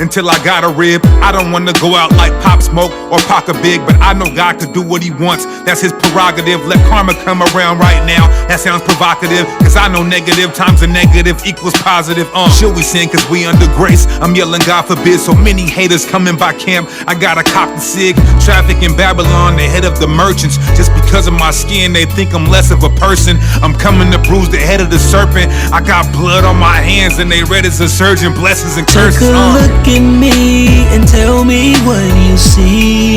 until I got a rib. I don't want to go out like Pop Smoke or Paca Big, but I know God could do what he wants. That's his prerogative. Let karma come around right now. That sounds provocative, cause I know negative times a negative equals positive. Should we sin cause we under grace? I'm yelling God forbid. So many haters coming by camp. I gotta cop the sig. Traffic in Babylon, the head of the merchants. Just because of my skin, they think I'm less of a person. I'm coming to bruise the head of the serpent. I got blood on my hands and they red as a surgeon. Blessings and curses. Take a look at me and tell me what you see.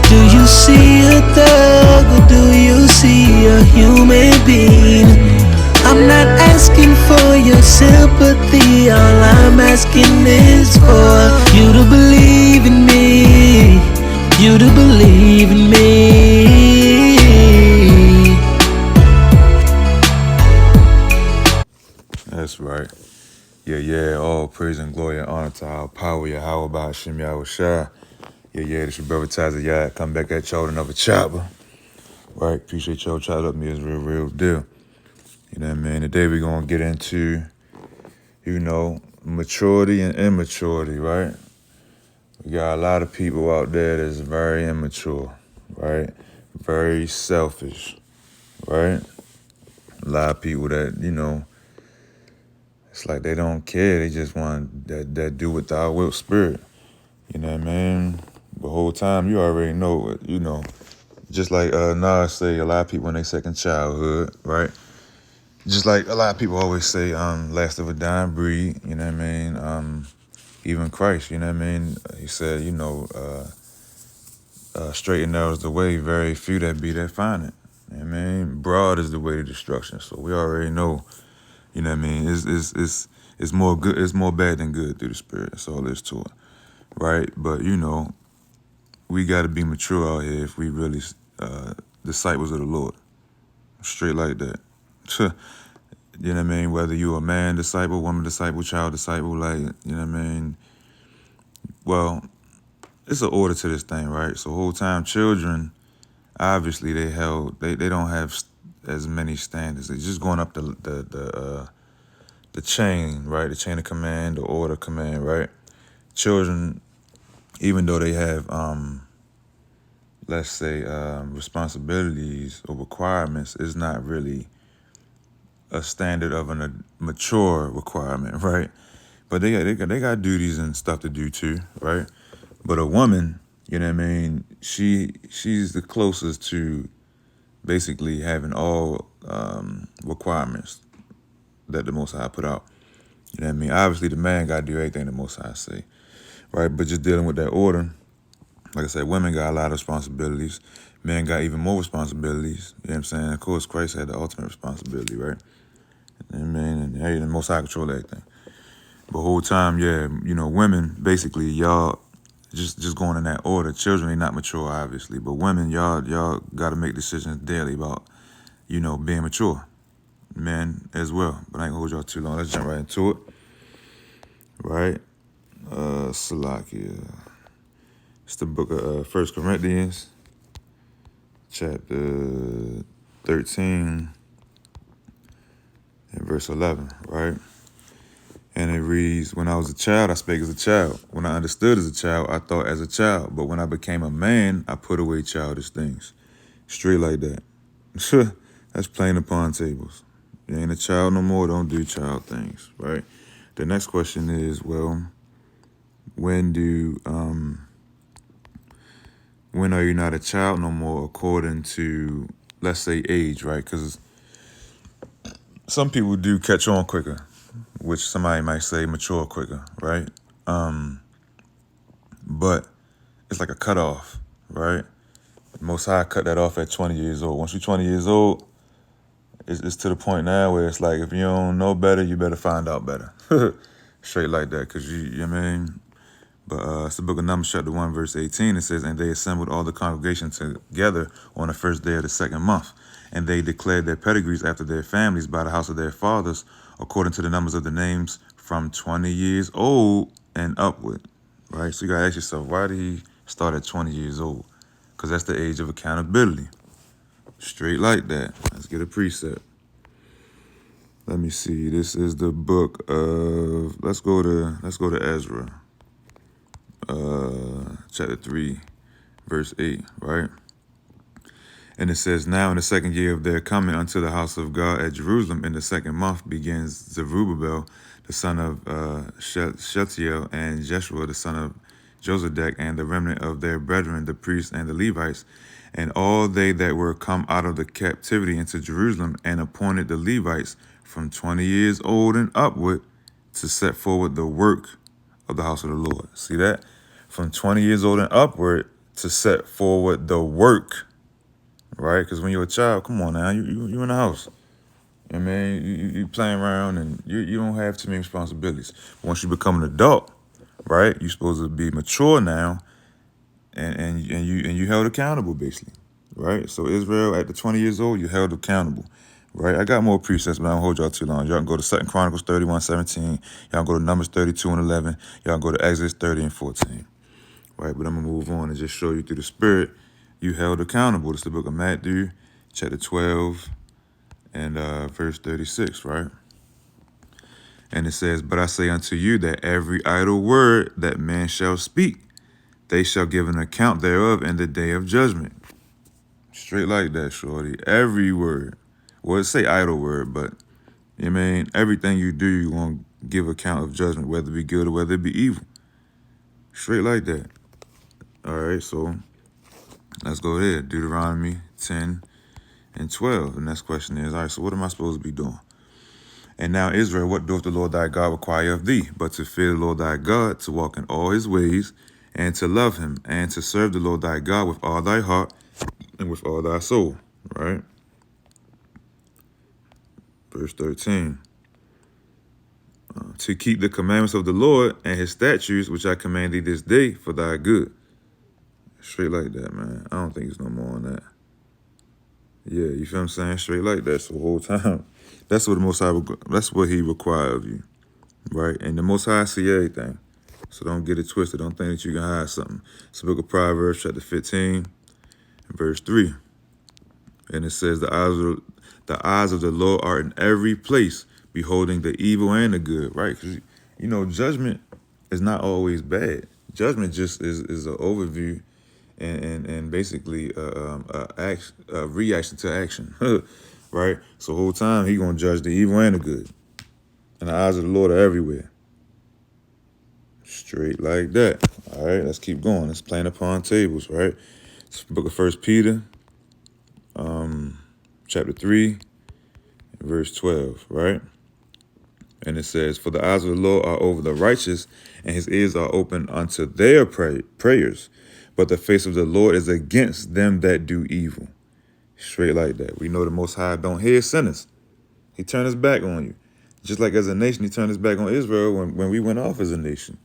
Do you see a thug or do you see a human being? I'm not asking for your sympathy. All I'm asking is for you to believe in me. You to believe in me. That's right. Yeah, all praise and glory and honor to our power, Yahweh, Ba'ashem, Yahweh Shai. Yeah, this your brother Taza, yeah, come back at y'all with another chopper. Right, appreciate y'all chopping up me, it's real deal. You know what I mean? Today we're gonna get into, maturity and immaturity, right? We got a lot of people out there that's very immature, right? Very selfish, right? A lot of people that, it's like they don't care. They just want that do with the will spirit. You know what I mean? The whole time you already know, just like Nas say, a lot of people in their second childhood, right? Just like a lot of people always say, last of a dying breed, you know what I mean? Even Christ, you know what I mean? He said, straight and narrow is the way, very few that be that find it. You know what I mean? Broad is the way to destruction. So we already know, you know what I mean? It's more good, it's more bad than good through the spirit. That's all there is to it. Right? But we gotta be mature out here if we really disciples of the Lord. Straight like that. You know what I mean? Whether you a man disciple, woman disciple, child disciple, like, you know what I mean? Well, it's an order to this thing, right? So whole time children, obviously they don't have as many standards. They're just going up the chain, right? The chain of command, the order of command, right? Children, even though they have, let's say, responsibilities or requirements, is not really a standard of a mature requirement, right? But they got duties and stuff to do too, right? But a woman, you know what I mean, she's the closest to basically having all requirements that the Most High put out. You know what I mean? Obviously, the man got to do everything the Most High say, right? But just dealing with that order, like I said, women got a lot of responsibilities. Men got even more responsibilities. You know what I'm saying? Of course, Christ had the ultimate responsibility, right? You know what I mean? And hey, the Most High control everything. But whole time, women, basically, y'all just going in that order. Children, they not mature, obviously. But women, y'all got to make decisions daily about, being mature. Men as well. But I ain't gonna hold y'all too long. Let's jump right into it. Right? Salakia. It's the book of 1 Corinthians, chapter 13, and verse 11, right? And it reads, when I was a child, I spake as a child. When I understood as a child, I thought as a child. But when I became a man, I put away childish things. Straight like that. That's plain upon tables. You ain't a child no more, don't do child things, right? The next question is, well, when are you not a child no more according to, let's say, age, right? Because some people do catch on quicker, which somebody might say mature quicker, right? But it's like a cutoff, right? Most High cut that off at 20 years old. Once you're 20 years old, it's to the point now where it's like, if you don't know better, you better find out better. Straight like that, because you know what I mean? But it's the book of Numbers, chapter 1, verse 18. It says, and they assembled all the congregation together on the first day of the second month. And they declared their pedigrees after their families by the house of their fathers, according to the numbers of the names, from 20 years old and upward. Right? So you got to ask yourself, why did he start at 20 years old? Because that's the age of accountability. Straight like that. Let's get a precept. Let me see. This is the book of let's go to Ezra. Chapter 3, verse 8, right? And it says, now in the second year of their coming unto the house of God at Jerusalem, in the second month begins Zerubbabel, the son of Shealtiel, and Jeshua, the son of Josedek, and the remnant of their brethren, the priests and the Levites, and all they that were come out of the captivity into Jerusalem, and appointed the Levites from 20 years old and upward to set forward the work of the house of the Lord. See that? From 20 years old and upward to set forward the work. Right, because when you're a child, come on now, you in the house. I mean, you playing around and you don't have too many responsibilities. But once you become an adult, right, you're supposed to be mature now, and you held accountable basically, right? So Israel at the 20 years old, you held accountable, right? I got more precepts, but I don't hold y'all too long. Y'all can go to 2 Chronicles 31:17. Y'all can go to Numbers 32:11. Y'all can go to Exodus 30:14. Right, but I'm gonna move on and just show you through the Spirit you held accountable. This is the book of Matthew, chapter 12, and verse 36, right? And it says, but I say unto you that every idle word that man shall speak, they shall give an account thereof in the day of judgment. Straight like that, shorty. Every word. Well, it say idle word, but you mean everything you do, you're gonna give account of judgment, whether it be good or whether it be evil. Straight like that. All right, so let's go ahead. Deuteronomy 10 and 12. The next question is, all right, so what am I supposed to be doing? And now, Israel, what doth the Lord thy God require of thee? But to fear the Lord thy God, to walk in all his ways, and to love him, and to serve the Lord thy God with all thy heart and with all thy soul. Right? Verse 13. To keep the commandments of the Lord and his statutes, which I command thee this day for thy good. Straight like that, man. I don't think it's no more on that. Yeah, you feel what I'm saying? Straight like that. So the whole time, that's what the Most High, that's what he requires of you, right? And the Most High see everything. So don't get it twisted. Don't think that you can hide something. It's the book of Proverbs, chapter 15, verse 3. And it says, the eyes of the Lord are in every place, beholding the evil and the good, right? Because, you know, judgment is not always bad. Judgment just is an overview and basically a reaction to action, right? So the whole time he gonna judge the evil and the good, and the eyes of the Lord are everywhere. Straight like that. All right, let's keep going. Let's play upon tables, right? It's the book of 1 Peter, chapter 3, verse 12, right? And it says, for the eyes of the Lord are over the righteous, and his ears are open unto their prayers. But the face of the Lord is against them that do evil. Straight like that. We know the Most High don't hear sinners. He turned his back on you. Just like as a nation, he turned his back on Israel when we went off as a nation.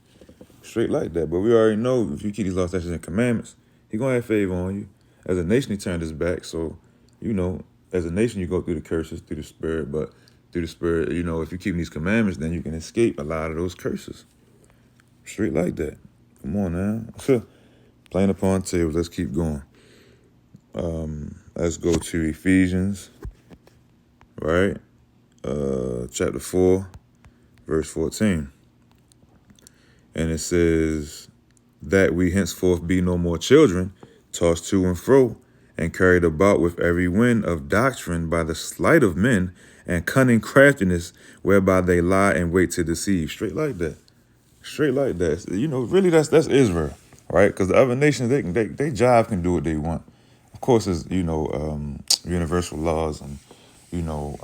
Straight like that. But we already know if you keep these laws, statutes, and commandments, he going to have favor on you. As a nation, he turned his back. So, you know, as a nation, you go through the curses, through the Spirit. But through the Spirit, you know, if you keep these commandments, then you can escape a lot of those curses. Straight like that. Come on now. Playing upon tables. Let's keep going. Let's go to Ephesians, right? Chapter 4, verse 14. And it says, that we henceforth be no more children, tossed to and fro, and carried about with every wind of doctrine by the sleight of men and cunning craftiness, whereby they lie and wait to deceive. Straight like that. Straight like that. You know, really, that's Israel, right? Because the other nations, they job can do what they want. Of course, it's, you know, universal laws, and, you know,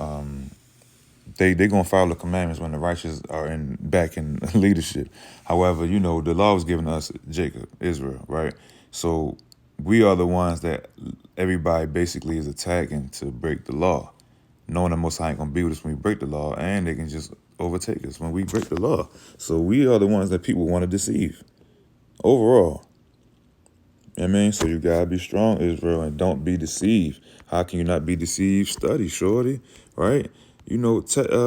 they gonna follow the commandments when the righteous are back in leadership. However, you know, the law was given to us, Jacob, Israel, right? So we are the ones that everybody basically is attacking to break the law, knowing the Most High ain't gonna be with us when we break the law, and they can just overtake us when we break the law. So we are the ones that people want to deceive overall. You know what I mean? So you gotta be strong, Israel, and don't be deceived. How can you not be deceived? Study, shorty, right? You know,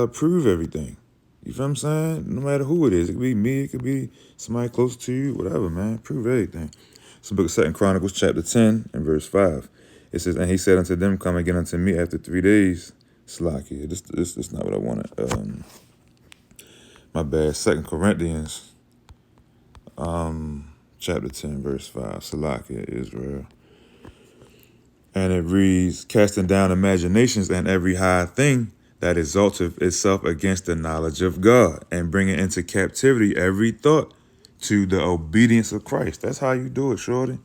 prove everything. You feel what I'm saying? No matter who it is. It could be me, it could be somebody close to you, whatever, man. Prove everything. It's the book of 2 Chronicles, chapter 10, and verse 5. It says, and he said unto them, come again unto me after 3 days, Slakia. This not what I wanted. My bad. 2 Corinthians, chapter 10, verse 5. Salakia, Israel. And it reads, casting down imaginations and every high thing that exalteth itself against the knowledge of God, and bringing into captivity every thought to the obedience of Christ. That's how you do it, shorty.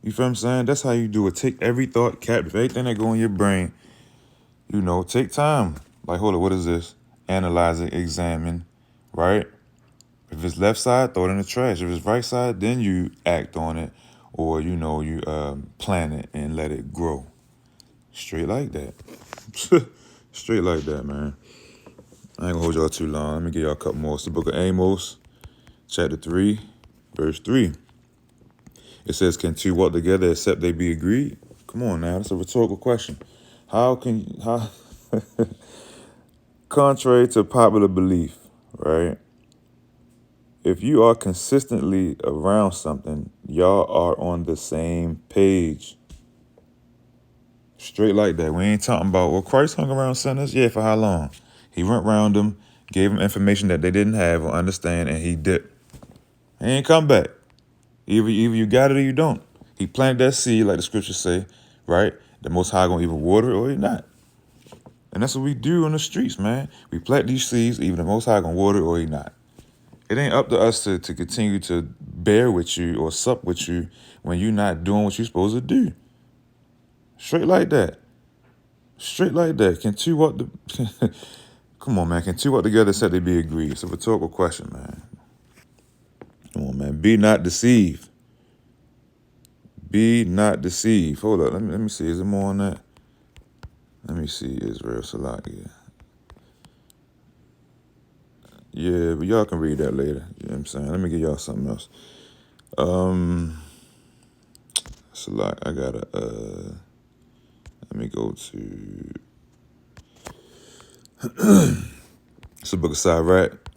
You feel what I'm saying? That's how you do it. Take every thought captive, everything that go in your brain. Take time. Like, hold on, what is this? Analyze it, examine, right? If it's left side, throw it in the trash. If it's right side, then you act on it, or you plant it and let it grow. Straight like that. Straight like that, man. I ain't gonna hold y'all too long. Let me give y'all a couple more. It's the book of Amos, chapter 3, verse 3. It says, can two walk together except they be agreed? Come on now, that's a rhetorical question. How contrary to popular belief, right? If you are consistently around something, y'all are on the same page. Straight like that. We ain't talking about, well, Christ hung around sinners. Yeah, for how long? He went around them, gave them information that they didn't have or understand, and he dipped. He ain't come back. Either you got it or you don't. He planted that seed, like the scriptures say, right? The Most High gonna either water it or he not. And that's what we do on the streets, man. We plant these seeds, either the Most High gonna water it or he not. It ain't up to us to continue to bear with you or sup with you when you're not doing what you're supposed to do. Straight like that. Straight like that. Can two walk the... Come on, man. Can two walk together except they be agreed? It's a rhetorical question, man. Come on, man. Be not deceived. Be not deceived. Hold up. Let me see. Is there more on that? Let me see. Israel Salakia. Yeah, but y'all can read that later. You know what I'm saying? Let me give y'all something else. Salak, I gotta, let me go to, it's the book of Sirach,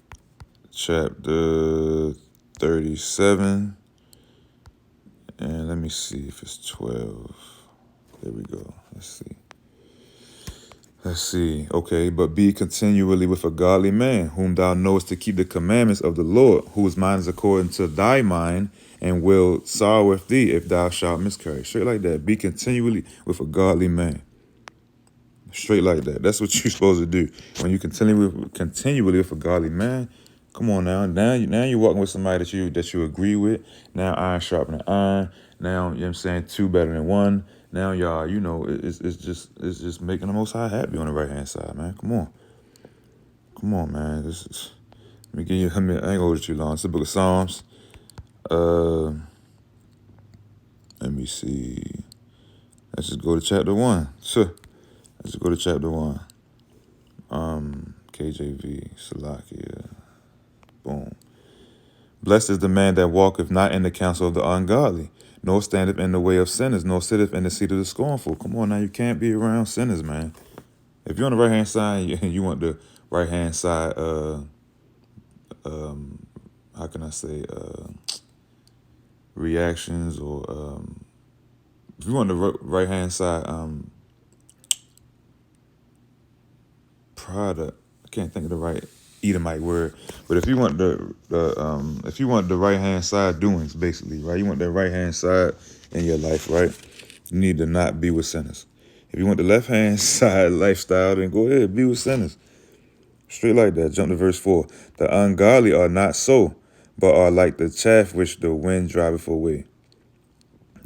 chapter 37, and let me see if it's 12. There we go. Let's see. Okay, but be continually with a godly man, whom thou knowest to keep the commandments of the Lord, whose mind is according to thy mind, and will sorrow with thee if thou shalt miscarry. Straight like that. Be continually with a godly man. Straight like that. That's what you're supposed to do. When you continually with a godly man, come on now. Now you're walking with somebody that you agree with. Now iron sharpening iron. Now, you know what I'm saying, two better than one. Now y'all, it's just making the Most High happy on the right hand side, man. Come on, man. Let me give you. I ain't gonna hold it too long. It's the book of Psalms. Let me see. Let's just go to chapter 1. Sure. Let's go to chapter 1. KJV, Salakia. Boom. Blessed is the man that walketh not in the counsel of the ungodly, nor standeth in the way of sinners, nor sitteth in the seat of the scornful. Come on now, you can't be around sinners, man. If you're on the right-hand side, you want the right-hand side, how can I say, reactions, or if you want the right-hand side, product. I can't think of the right Edomite word, but if you want the right hand side doings, basically, right? You want that right hand side in your life, right? You need to not be with sinners. If you want the left hand side lifestyle, then go ahead, be with sinners. Straight like that. Jump to verse 4. The ungodly are not so, but are like the chaff which the wind driveth away.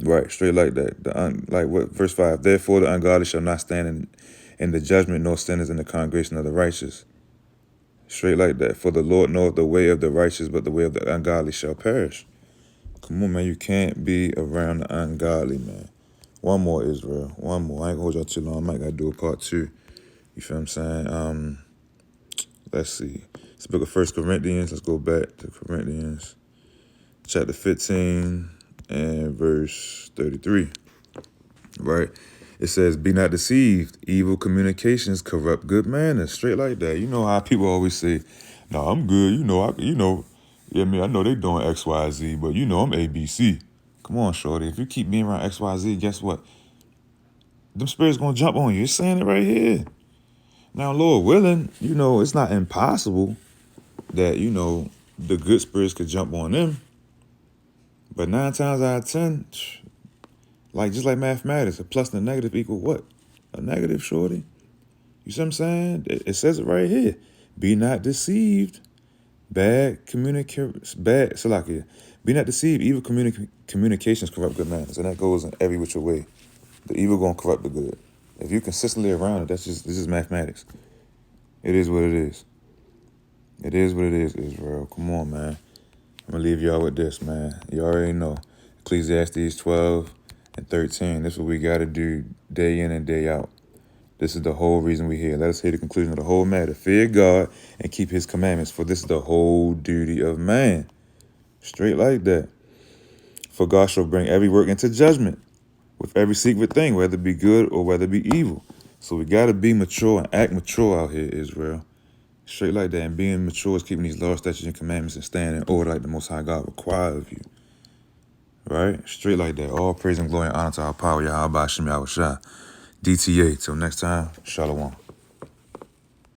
Right, straight like that. Like what verse 5. Therefore the ungodly shall not stand in the judgment, nor sinners in the congregation of the righteous. Straight like that. For the Lord knoweth the way of the righteous, but the way of the ungodly shall perish. Come on, man. You can't be around the ungodly, man. One more, Israel. One more. I ain't gonna hold y'all too long. I might gotta do a part 2. You feel what I'm saying? Let's see. It's the book of 1 Corinthians. Let's go back to Corinthians. Chapter 15 and verse 33. Right? It says, be not deceived. Evil communications corrupt good manners. Straight like that. You know how people always say, no, I'm good. I know they doing X, Y, Z, but I'm ABC. Come on, shorty. If you keep being around X, Y, Z, guess what? Them spirits gonna jump on you. It's saying it right here. Now, Lord willing, it's not impossible that, the good spirits could jump on them. But 9 times out of 10, just like mathematics, a plus and a negative equal what? A negative, shorty. You see what I'm saying? It says it right here. Be not deceived. Salakia. Be not deceived. Evil communications corrupt good manners. And that goes in every which way. The evil gonna corrupt the good. If you're consistently around it, this is mathematics. It is what it is. It is what it is, Israel. Come on, man. I'm gonna leave y'all with this, man. You already know. Ecclesiastes 12 and 13. This is what we gotta do day in and day out. This is the whole reason we're here. Let us hear the conclusion of the whole matter. Fear God and keep his commandments, for this is the whole duty of man. Straight like that. For God shall bring every work into judgment with every secret thing, whether it be good or whether it be evil. So we got to be mature and act mature out here, Israel. Straight like that. And being mature is keeping these laws, statutes, and commandments and staying in order like the Most High God requires of you. Right? Straight like that. All praise and glory and honor to our power, Yahweh Shem Yahweh Shai. DTA. Till next time, Shalom.